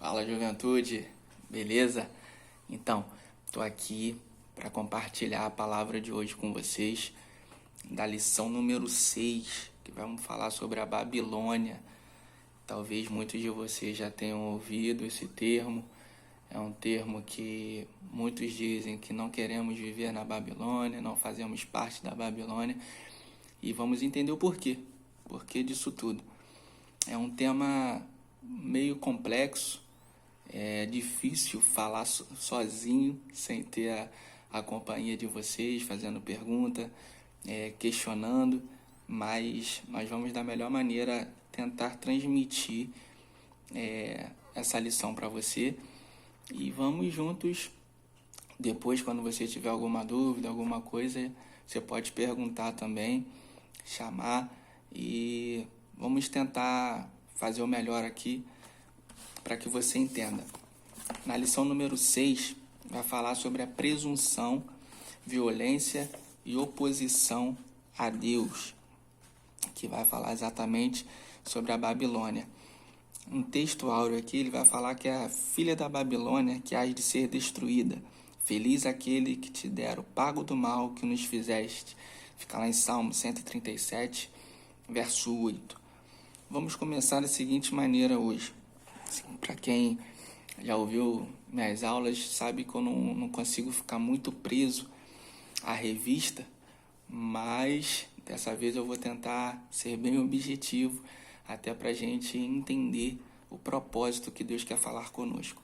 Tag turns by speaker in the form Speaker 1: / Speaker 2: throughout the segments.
Speaker 1: Fala, juventude, beleza? Então, estou aqui para compartilhar a palavra de hoje com vocês, da lição número 6, que vamos falar sobre a Babilônia. Talvez muitos de vocês já tenham ouvido esse termo. É um termo que muitos dizem que não queremos viver na Babilônia, não fazemos parte da Babilônia. E vamos entender o porquê disso tudo. É um tema meio complexo, é difícil falar sozinho, sem ter a companhia de vocês, fazendo pergunta, questionando, mas nós vamos da melhor maneira tentar transmitir essa lição para você e vamos juntos. Depois, quando você tiver alguma dúvida, alguma coisa, você pode perguntar também, chamar e vamos tentar fazer o melhor aqui para que você entenda. Na lição número 6, vai falar sobre a presunção, violência e oposição a Deus, que vai falar exatamente sobre a Babilônia. Um texto áureo aqui, ele vai falar que é a filha da Babilônia que há de ser destruída. Feliz aquele que te der o pago do mal que nos fizeste. Fica lá em Salmo 137, verso 8. Vamos começar da seguinte maneira hoje. Para quem já ouviu minhas aulas, sabe que eu não consigo ficar muito preso à revista, mas dessa vez eu vou tentar ser bem objetivo, até para a gente entender o propósito que Deus quer falar conosco.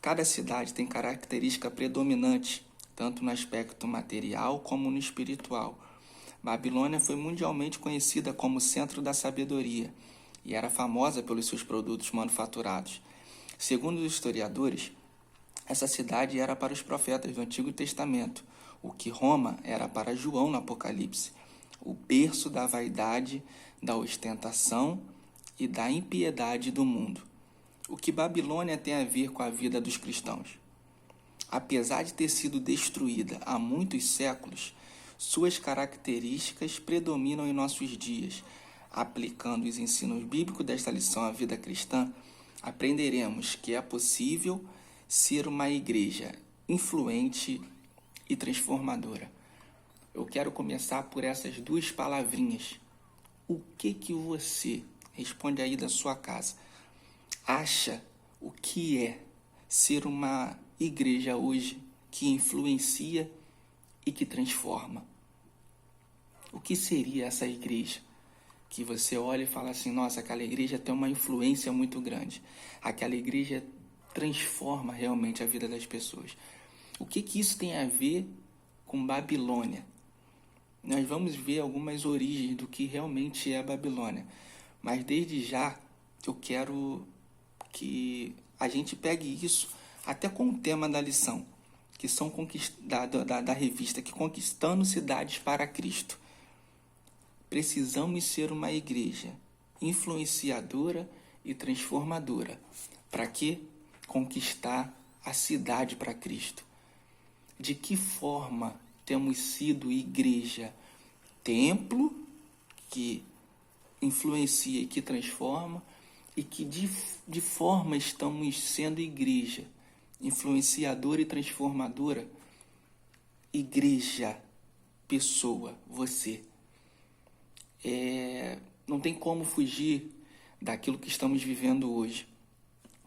Speaker 1: Cada cidade tem característica predominante, tanto no aspecto material como no espiritual. Babilônia foi mundialmente conhecida como centro da sabedoria e era famosa pelos seus produtos manufaturados. Segundo os historiadores, essa cidade era para os profetas do Antigo Testamento, o que Roma era para João no Apocalipse, o berço da vaidade, da ostentação e da impiedade do mundo. O que Babilônia tem a ver com a vida dos cristãos? Apesar de ter sido destruída há muitos séculos, suas características predominam em nossos dias. Aplicando os ensinos bíblicos desta lição à vida cristã, aprenderemos que é possível ser uma igreja influente e transformadora. Eu quero começar por essas duas palavrinhas. O que você, responde aí da sua casa, acha o que é ser uma igreja hoje que influencia e que transforma? O que seria essa igreja? Que você olha e fala assim, nossa, aquela igreja tem uma influência muito grande. Aquela igreja transforma realmente a vida das pessoas. O que isso tem a ver com Babilônia? Nós vamos ver algumas origens do que realmente é a Babilônia. Mas desde já, eu quero que a gente pegue isso até com o tema da lição, que são da revista, que Conquistando Cidades para Cristo. Precisamos ser uma igreja influenciadora e transformadora. Para quê? Conquistar a cidade para Cristo. De que forma temos sido igreja? Templo que influencia e que transforma, e que de forma estamos sendo igreja influenciadora e transformadora? Igreja, pessoa, você. Não tem como fugir daquilo que estamos vivendo hoje.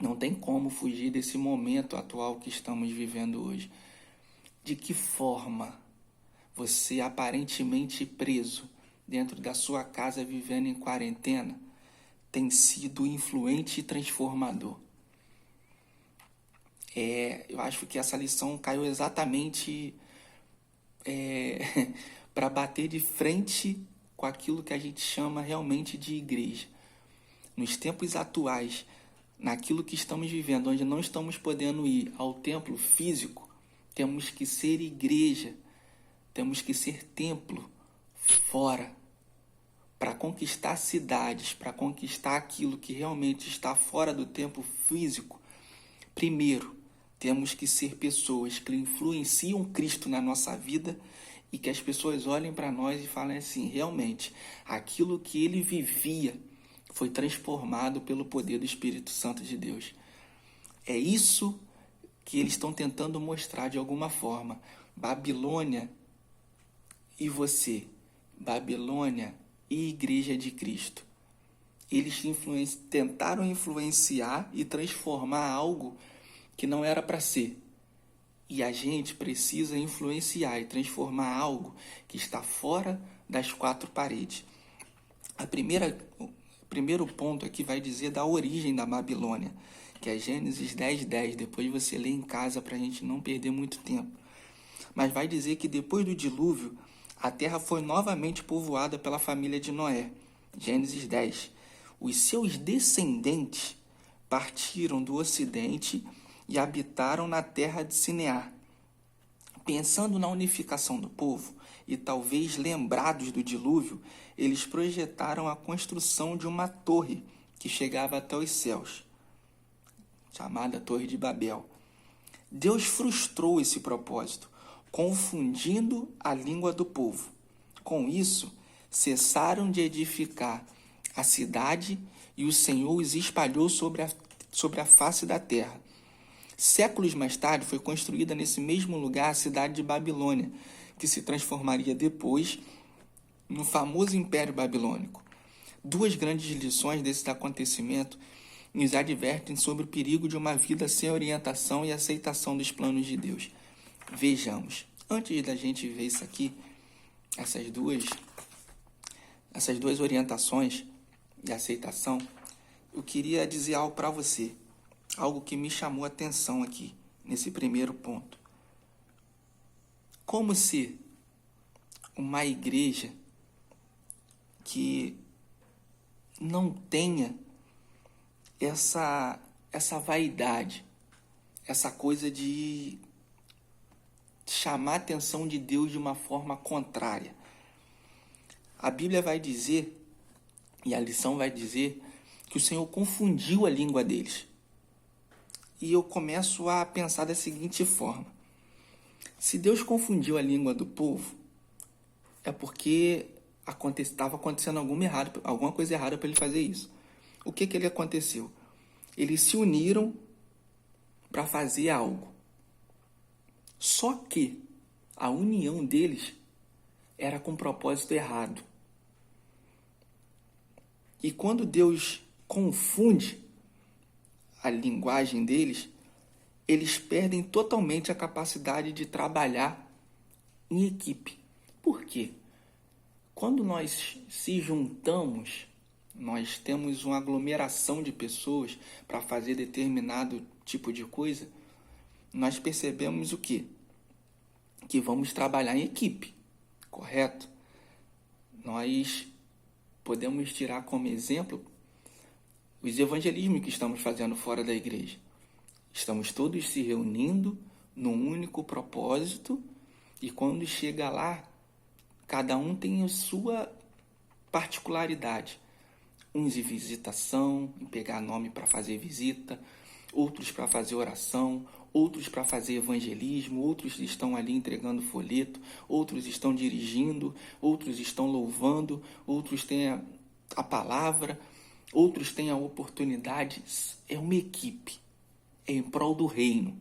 Speaker 1: Não tem como fugir desse momento atual que estamos vivendo hoje. De que forma você, aparentemente preso dentro da sua casa, vivendo em quarentena, tem sido influente e transformador? Eu acho que essa lição caiu exatamente para bater de frente com aquilo que a gente chama realmente de igreja. Nos tempos atuais, naquilo que estamos vivendo, onde não estamos podendo ir ao templo físico, temos que ser igreja, temos que ser templo fora, para conquistar cidades, para conquistar aquilo que realmente está fora do templo físico. Primeiro, temos que ser pessoas que influenciam Cristo na nossa vida e que as pessoas olhem para nós e falem assim, realmente, aquilo que ele vivia foi transformado pelo poder do Espírito Santo de Deus. É isso que eles estão tentando mostrar de alguma forma. Babilônia e você. Babilônia e Igreja de Cristo. Eles tentaram influenciar e transformar algo que não era para ser. E a gente precisa influenciar e transformar algo que está fora das quatro paredes. O primeiro ponto aqui vai dizer da origem da Babilônia, que é Gênesis 10:10. Depois você lê em casa para a gente não perder muito tempo. Mas vai dizer que depois do dilúvio, a terra foi novamente povoada pela família de Noé. Gênesis 10. Os seus descendentes partiram do ocidente e habitaram na terra de Sinear. Pensando na unificação do povo e talvez lembrados do dilúvio, eles projetaram a construção de uma torre que chegava até os céus, chamada Torre de Babel. Deus frustrou esse propósito, confundindo a língua do povo. Com isso, cessaram de edificar a cidade e o Senhor os espalhou sobre a face da terra. Séculos mais tarde foi construída nesse mesmo lugar a cidade de Babilônia, que se transformaria depois no famoso Império Babilônico. Duas grandes lições desse acontecimento nos advertem sobre o perigo de uma vida sem orientação e aceitação dos planos de Deus. Vejamos, antes da gente ver isso aqui, essas duas orientações de aceitação, eu queria dizer algo para você, algo que me chamou a atenção aqui, nesse primeiro ponto. Como se uma igreja que não tenha essa vaidade, essa coisa de chamar a atenção de Deus de uma forma contrária. A Bíblia vai dizer, e a lição vai dizer, que o Senhor confundiu a língua deles. E eu começo a pensar da seguinte forma: se Deus confundiu a língua do povo, é porque estava acontecendo alguma coisa errada para ele fazer isso. O que ele aconteceu? Eles se uniram para fazer algo. Só que a união deles era com um propósito errado. E quando Deus confunde a linguagem deles, eles perdem totalmente a capacidade de trabalhar em equipe. Por quê? Quando nós se juntamos, nós temos uma aglomeração de pessoas para fazer determinado tipo de coisa, nós percebemos o quê? Que vamos trabalhar em equipe, correto? Nós podemos tirar como exemplo os evangelismos que estamos fazendo fora da igreja. Estamos todos se reunindo num único propósito e quando chega lá, cada um tem a sua particularidade. Uns em visitação, em pegar nome para fazer visita, outros para fazer oração, outros para fazer evangelismo, outros estão ali entregando folheto, outros estão dirigindo, outros estão louvando, outros têm a palavra, outros têm a oportunidade. É uma equipe, é em prol do reino,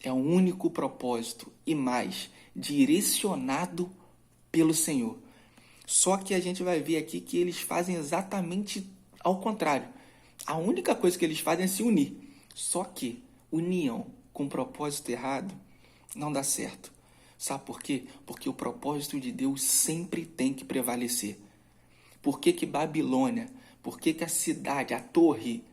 Speaker 1: é um único propósito e mais, direcionado pelo Senhor. Só que a gente vai ver aqui que eles fazem exatamente ao contrário. A única coisa que eles fazem é se unir. Só que união com propósito errado não dá certo. Sabe por quê? Porque o propósito de Deus sempre tem que prevalecer. Por que Babilônia? Por que a cidade, a torre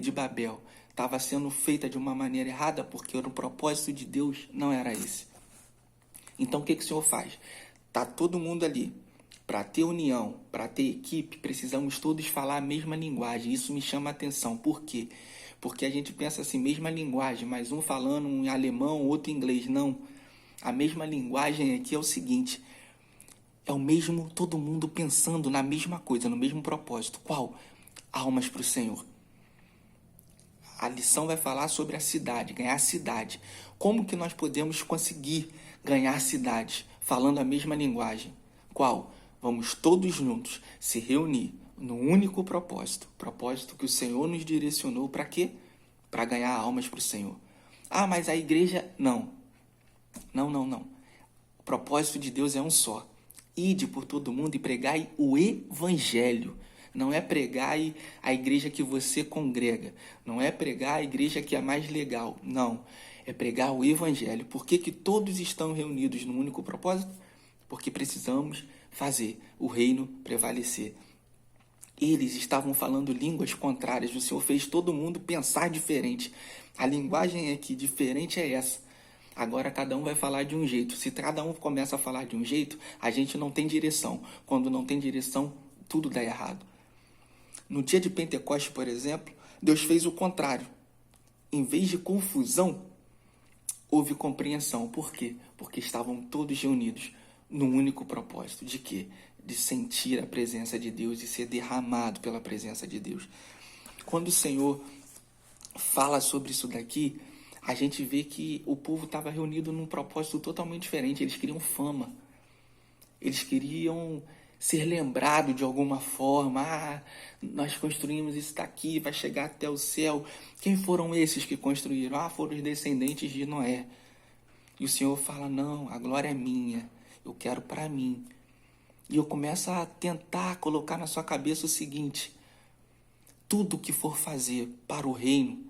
Speaker 1: de Babel estava sendo feita de uma maneira errada? Porque o propósito de Deus não era esse. Então o que o Senhor faz? Tá todo mundo ali. Para ter união, para ter equipe, precisamos todos falar a mesma linguagem. Isso me chama a atenção. Por quê? Porque a gente pensa assim, mesma linguagem, mas um falando em alemão, outro em inglês. Não. A mesma linguagem aqui é o seguinte: é o mesmo, todo mundo pensando na mesma coisa, no mesmo propósito. Qual? Almas para o Senhor. A lição vai falar sobre a cidade, ganhar a cidade. Como que nós podemos conseguir ganhar a cidade falando a mesma linguagem? Qual? Vamos todos juntos se reunir no único propósito. Propósito que o Senhor nos direcionou para quê? para ganhar almas para o Senhor. Ah, mas a igreja... Não. Não. O propósito de Deus é um só. Ide por todo mundo e pregai o evangelho. Não é pregar a igreja que você congrega. Não é pregar a igreja que é mais legal. Não. É pregar o evangelho. Por que todos estão reunidos num único propósito? Porque precisamos fazer o reino prevalecer. Eles estavam falando línguas contrárias. O Senhor fez todo mundo pensar diferente. A linguagem aqui diferente é essa. Agora cada um vai falar de um jeito. Se cada um começa a falar de um jeito, a gente não tem direção. Quando não tem direção, tudo dá errado. No dia de Pentecostes, por exemplo, Deus fez o contrário. Em vez de confusão, houve compreensão. Por quê? Porque estavam todos reunidos num único propósito. De quê? De sentir a presença de Deus e ser derramado pela presença de Deus. Quando o Senhor fala sobre isso daqui, a gente vê que o povo estava reunido num propósito totalmente diferente. Eles queriam fama. Eles queriam ser lembrados de alguma forma. Ah, nós construímos isso daqui, vai chegar até o céu. Quem foram esses que construíram? Ah, foram os descendentes de Noé. E o Senhor fala, não, a glória é minha. Eu quero para mim. E eu começo a tentar colocar na sua cabeça o seguinte: tudo que for fazer para o reino,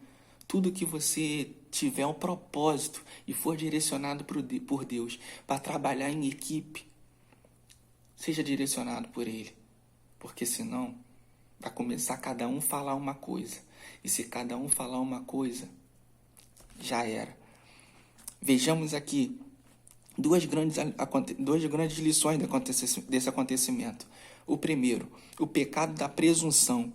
Speaker 1: tudo que você tiver um propósito e for direcionado por Deus para trabalhar em equipe, seja direcionado por Ele. Porque senão vai começar cada um falar uma coisa. E se cada um falar uma coisa, já era. Vejamos aqui duas grandes lições desse acontecimento. O primeiro, o pecado da presunção.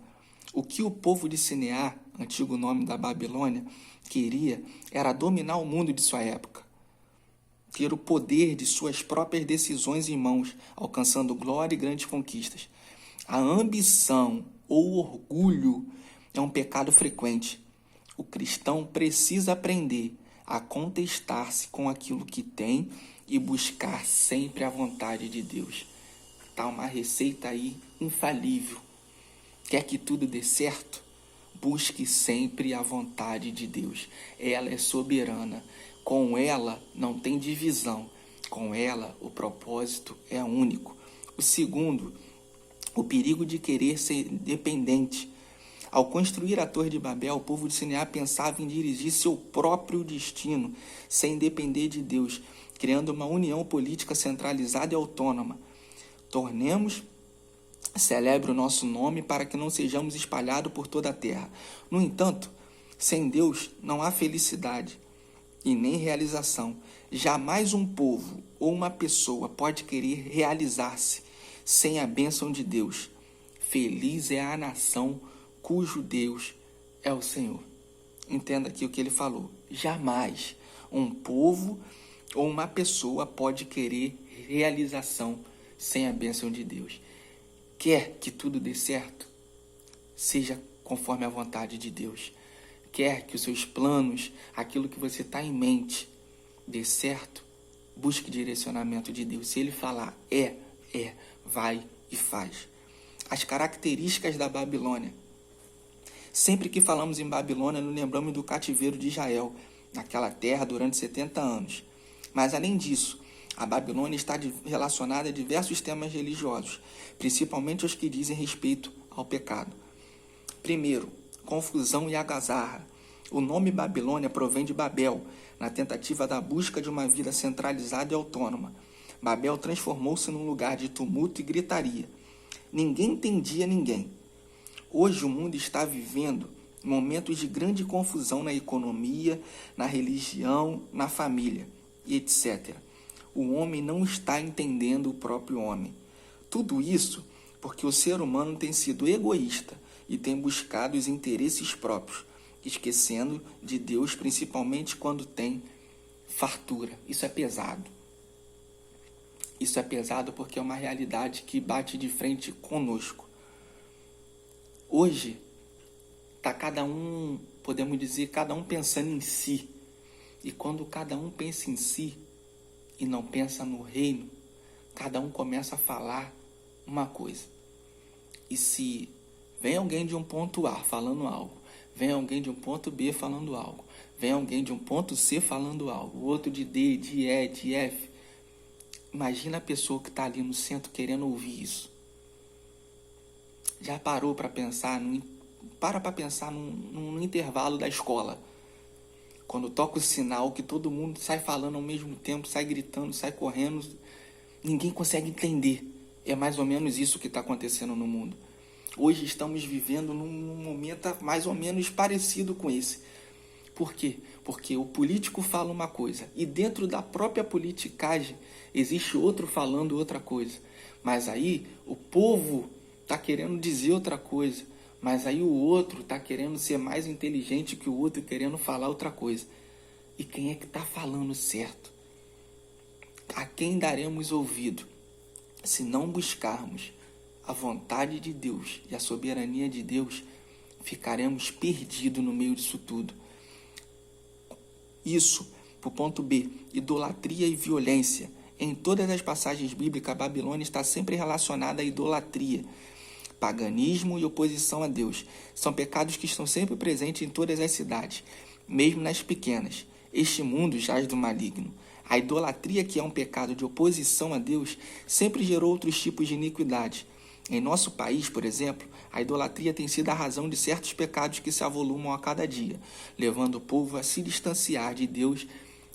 Speaker 1: O que o povo de Sinear, antigo nome da Babilônia, queria era dominar o mundo de sua época, ter o poder de suas próprias decisões em mãos, alcançando glória e grandes conquistas. A ambição ou orgulho é um pecado frequente. O cristão precisa aprender a contestar-se com aquilo que tem e buscar sempre a vontade de Deus. Está uma receita aí infalível. Quer que tudo dê certo? Busque sempre a vontade de Deus. Ela é soberana. Com ela não tem divisão. Com ela o propósito é único. O segundo, o perigo de querer ser dependente. Ao construir a Torre de Babel, o povo de Sinear pensava em dirigir seu próprio destino, sem depender de Deus, criando uma união política centralizada e autônoma. Tornemos celebre o nosso nome para que não sejamos espalhados por toda a terra. No entanto, sem Deus não há felicidade e nem realização. Jamais um povo ou uma pessoa pode querer realizar-se sem a bênção de Deus. Feliz é a nação cujo Deus é o Senhor. Entenda aqui o que ele falou. Jamais um povo ou uma pessoa pode querer realização sem a bênção de Deus. Quer que tudo dê certo? Seja conforme a vontade de Deus. Quer que os seus planos, aquilo que você está em mente, dê certo? Busque direcionamento de Deus. Se Ele falar vai e faz. As características da Babilônia. Sempre que falamos em Babilônia, nos lembramos do cativeiro de Israel, naquela terra durante 70 anos. Mas além disso, a Babilônia está relacionada a diversos temas religiosos, principalmente os que dizem respeito ao pecado. Primeiro, confusão e algazarra. O nome Babilônia provém de Babel, na tentativa da busca de uma vida centralizada e autônoma. Babel transformou-se num lugar de tumulto e gritaria. Ninguém entendia ninguém. Hoje o mundo está vivendo momentos de grande confusão na economia, na religião, na família, e etc. O homem não está entendendo o próprio homem. Tudo isso porque o ser humano tem sido egoísta e tem buscado os interesses próprios, esquecendo de Deus, principalmente quando tem fartura. Isso é pesado. Isso é pesado porque é uma realidade que bate de frente conosco. Hoje, está cada um, podemos dizer, cada um pensando em si. E quando cada um pensa em si e não pensa no reino, cada um começa a falar uma coisa. E se vem alguém de um ponto A falando algo, vem alguém de um ponto B falando algo, vem alguém de um ponto C falando algo, o outro de D, de E, de F. Imagina a pessoa que está ali no centro querendo ouvir isso. Já parou para pensar, para pensar num intervalo da escola, quando toca o sinal que todo mundo sai falando ao mesmo tempo, sai gritando, sai correndo, ninguém consegue entender. É mais ou menos isso que está acontecendo no mundo. Hoje estamos vivendo num momento mais ou menos parecido com esse. Por quê? Porque o político fala uma coisa e dentro da própria politicagem existe outro falando outra coisa. Mas aí o povo está querendo dizer outra coisa. Mas aí o outro está querendo ser mais inteligente que o outro, querendo falar outra coisa. E quem é que está falando certo? A quem daremos ouvido se não buscarmos a vontade de Deus e a soberania de Deus? Ficaremos perdidos no meio disso tudo. Isso, para o ponto B, idolatria e violência. Em todas as passagens bíblicas, a Babilônia está sempre relacionada à idolatria, paganismo e oposição a Deus. São pecados que estão sempre presentes em todas as cidades, mesmo nas pequenas. Este mundo jaz do maligno. A idolatria, que é um pecado de oposição a Deus, sempre gerou outros tipos de iniquidade. Em nosso país, por exemplo, a idolatria tem sido a razão de certos pecados que se avolumam a cada dia, levando o povo a se distanciar de Deus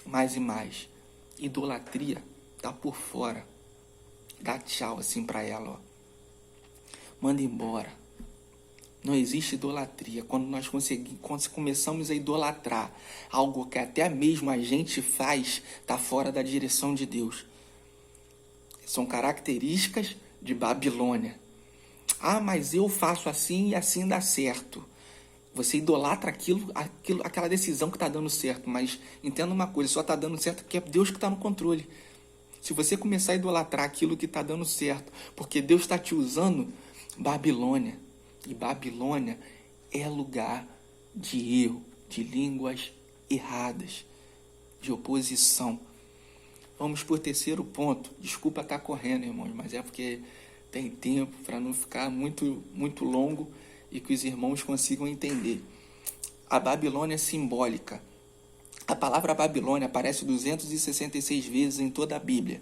Speaker 1: mais e mais. Idolatria tá por fora. Dá tchau assim para ela, ó. Manda embora. Não existe idolatria. Quando nós começamos a idolatrar algo que até mesmo a gente faz, está fora da direção de Deus. São características de Babilônia. Ah, mas eu faço assim e assim dá certo. Você idolatra aquela decisão que está dando certo. Mas entenda uma coisa, só está dando certo porque é Deus que está no controle. Se você começar a idolatrar aquilo que está dando certo, porque Deus está te usando, Babilônia. E Babilônia é lugar de erro, de línguas erradas, de oposição. Vamos por terceiro ponto. Desculpa estar correndo, irmãos, mas é porque tem tempo para não ficar muito longo e que os irmãos consigam entender. A Babilônia simbólica. A palavra Babilônia aparece 266 vezes em toda a Bíblia,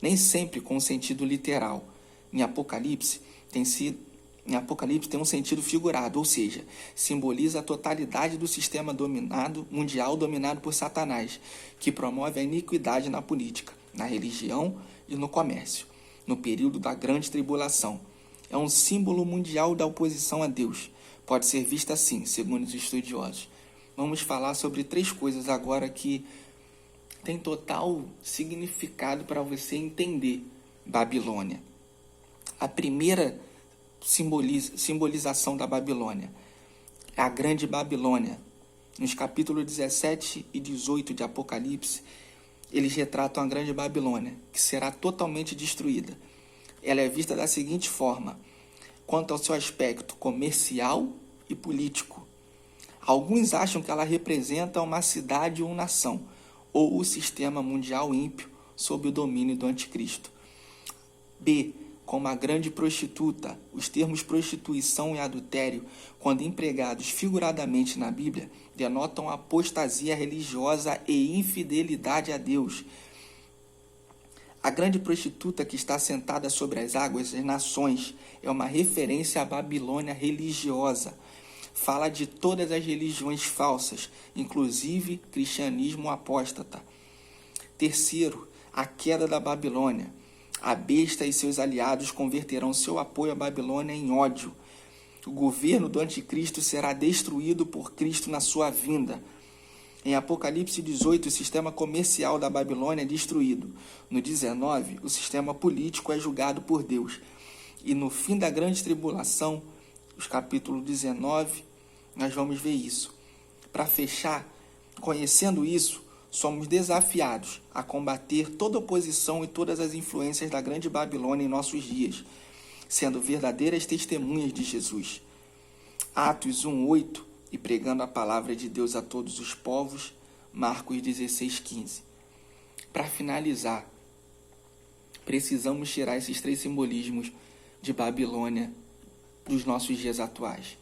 Speaker 1: nem sempre com sentido literal. Em Apocalipse tem um sentido figurado, ou seja, simboliza a totalidade do sistema mundial dominado por Satanás, que promove a iniquidade na política, na religião e no comércio, no período da grande tribulação. É um símbolo mundial da oposição a Deus. Pode ser vista assim, segundo os estudiosos. Vamos falar sobre 3 coisas agora que tem total significado para você entender Babilônia. A primeira simbolização da Babilônia é a Grande Babilônia. Nos capítulos 17 e 18 de Apocalipse, eles retratam a Grande Babilônia, que será totalmente destruída. Ela é vista da seguinte forma, quanto ao seu aspecto comercial e político. Alguns acham que ela representa uma cidade ou nação, ou o sistema mundial ímpio sob o domínio do anticristo. B. Como a grande prostituta. Os termos prostituição e adultério, quando empregados figuradamente na Bíblia, denotam apostasia religiosa e infidelidade a Deus. A grande prostituta que está sentada sobre as águas das nações é uma referência à Babilônia religiosa. Fala de todas as religiões falsas, inclusive cristianismo apóstata. Terceiro, a queda da Babilônia. A besta e seus aliados converterão seu apoio à Babilônia em ódio. O governo do anticristo será destruído por Cristo na sua vinda. Em Apocalipse 18, o sistema comercial da Babilônia é destruído. No 19, o sistema político é julgado por Deus. E no fim da grande tribulação, os capítulos 19, nós vamos ver isso. Para fechar, conhecendo isso, somos desafiados a combater toda oposição e todas as influências da grande Babilônia em nossos dias, sendo verdadeiras testemunhas de Jesus. Atos 1:8 e pregando a palavra de Deus a todos os povos, Marcos 16:15. Para finalizar, precisamos tirar esses 3 simbolismos de Babilônia dos nossos dias atuais.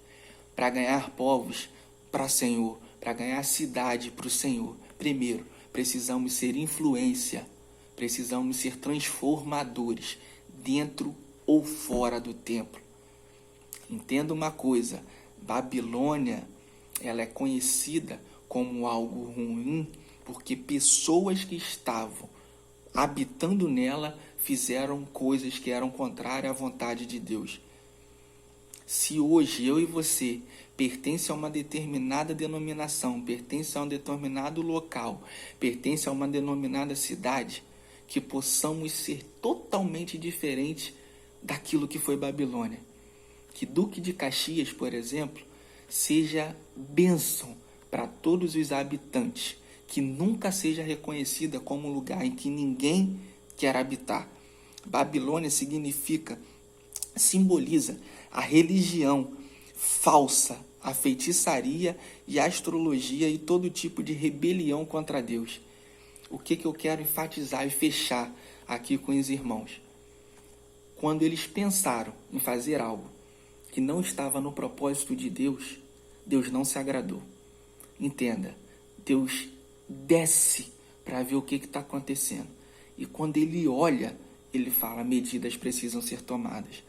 Speaker 1: para ganhar povos para o Senhor, para ganhar cidade para o Senhor, primeiro, precisamos ser influência, precisamos ser transformadores, dentro ou fora do templo. Entenda uma coisa, Babilônia, ela é conhecida como algo ruim, porque pessoas que estavam habitando nela fizeram coisas que eram contrárias à vontade de Deus. Se hoje eu e você pertencem a uma determinada denominação, pertencem a um determinado local, pertencem a uma denominada cidade, que possamos ser totalmente diferentes daquilo que foi Babilônia. Que Duque de Caxias, por exemplo, seja bênção para todos os habitantes, que nunca seja reconhecida como um lugar em que ninguém quer habitar. Babilônia simboliza a religião falsa, a feitiçaria e a astrologia e todo tipo de rebelião contra Deus. O que eu quero enfatizar e fechar aqui com os irmãos? Quando eles pensaram em fazer algo que não estava no propósito de Deus, Deus não se agradou. Entenda, Deus desce para ver o que está acontecendo. E quando ele olha, ele fala, medidas precisam ser tomadas.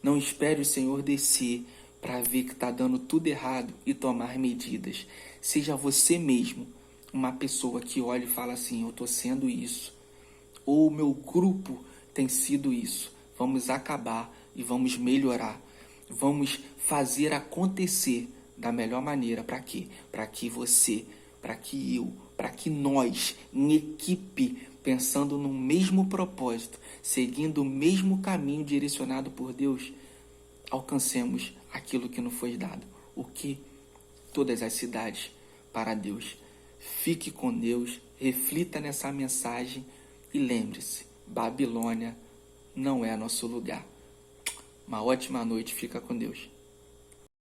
Speaker 1: Não espere o Senhor descer para ver que está dando tudo errado e tomar medidas. Seja você mesmo uma pessoa que olha e fala assim, eu estou sendo isso. Ou o meu grupo tem sido isso. Vamos acabar e vamos melhorar. Vamos fazer acontecer da melhor maneira. Para quê? Para que você, para que eu, para que nós, em equipe, pensando no mesmo propósito, seguindo o mesmo caminho direcionado por Deus, alcancemos aquilo que nos foi dado. O que? Todas as cidades para Deus. Fique com Deus, reflita nessa mensagem e lembre-se, Babilônia não é nosso lugar. Uma ótima noite, fica com Deus.